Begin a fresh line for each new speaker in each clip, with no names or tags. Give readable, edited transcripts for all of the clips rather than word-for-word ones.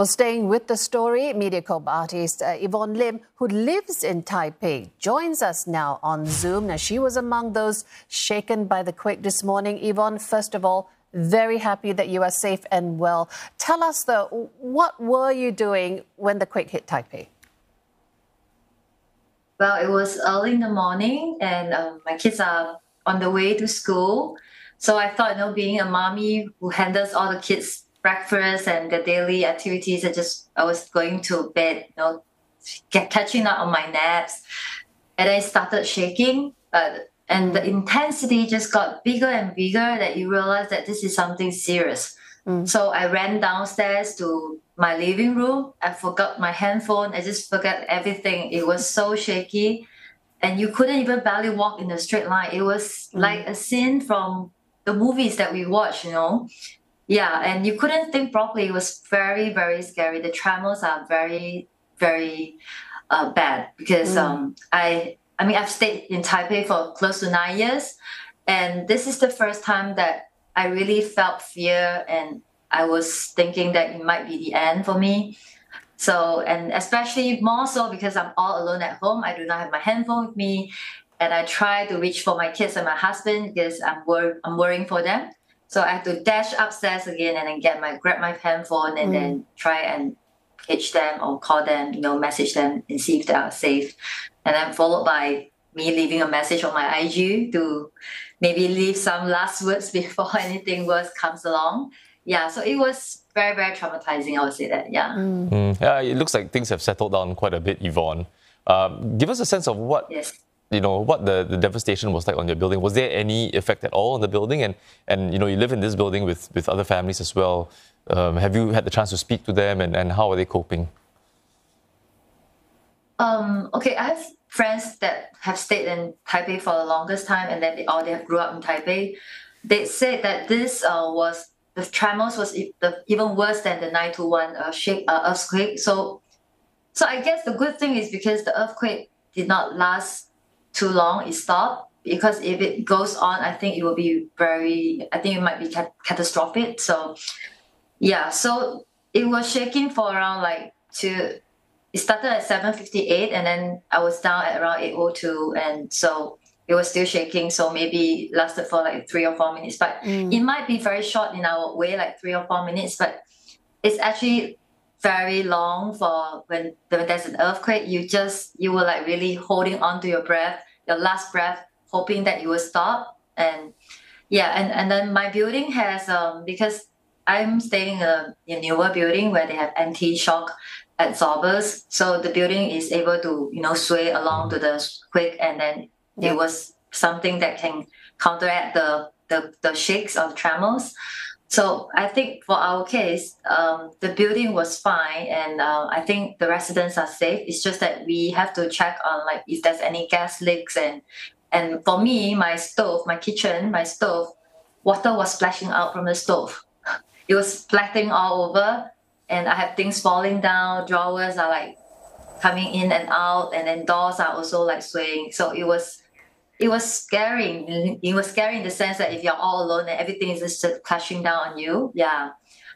Well, staying with the story, MediaCorp artist Yvonne Lim, who lives in Taipei, joins us now on Zoom. Now, she was among those shaken by the quake this morning. Yvonne, first of all, very happy that you are safe and well. Tell us, though, what were you doing when the quake hit Taipei?
Well, it was early in the morning, and my kids are on the way to school. So I thought, being a mommy who handles all the kids' breakfast and the daily activities, I was going to bed, catching up on my naps, and I started shaking. And the intensity just got bigger and bigger that you realize that this is something serious. So I ran downstairs to my living room. I forgot my handphone. I just forgot everything. It was so shaky. And you couldn't even barely walk in a straight line. It was like a scene from the movies that we watch, Yeah, and you couldn't think properly. It was very, very scary. The tremors are very, very bad because I've stayed in Taipei for close to 9 years. And this is the first time that I really felt fear, and I was thinking that it might be the end for me. So, and especially more so because I'm all alone at home. I do not have my handphone with me. And I try to reach for my kids and my husband because I'm worrying for them. So I have to dash upstairs again and then grab my handphone and then try and catch them or call them, message them and see if they are safe. And then followed by me leaving a message on my IG to maybe leave some last words before anything worse comes along. Yeah, so it was very, very traumatizing, I would say that, yeah.
Yeah, it looks like things have settled down quite a bit, Yvonne. Give us a sense of what, what the devastation was like on your building. Was there any effect at all on the building? And you live in this building with other families as well. Have you had the chance to speak to them, and how are they coping?
Okay, I have friends that have stayed in Taipei for the longest time, and then they have grew up in Taipei. They said that the tremors was even worse than the 9/1 earthquake. So I guess the good thing is because the earthquake did not last too long, it stopped. Because if it goes on, I think it will be it might be catastrophic. So yeah, so it was shaking for around it started at 7:58, and then I was down at around 8:02, and so it was still shaking. So maybe lasted for 3 or 4 minutes, but it might be very short in our way, 3 or 4 minutes, but it's actually very long for when there's an earthquake. You were really holding on to your breath, your last breath, hoping that it will stop. And yeah, and then my building has because I'm staying in a newer building where they have anti-shock absorbers, so the building is able to sway along to the quake, and then it was something that can counteract the shakes or the tremors. So I think for our case, the building was fine, and I think the residents are safe. It's just that we have to check on if there's any gas leaks, and for me, my stove, water was splashing out from the stove. It was splattering all over, and I have things falling down. Drawers are coming in and out, and then doors are also swaying. So it was scary. It was scary in the sense that if you're all alone and everything is just crashing down on you. Yeah.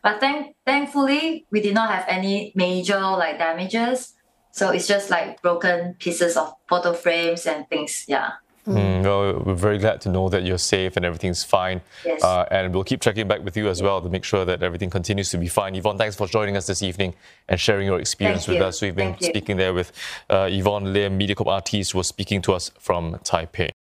But thankfully, we did not have any major damages. So it's just broken pieces of photo frames and things. Yeah.
Well, we're very glad to know that you're safe and everything's fine.
Yes.
And we'll keep checking back with you as well to make sure that everything continues to be fine. Yvonne, thanks for joining us this evening and sharing your experience with us. We've been speaking there with Yvonne Lim, MediaCorp artist, who was speaking to us from Taipei.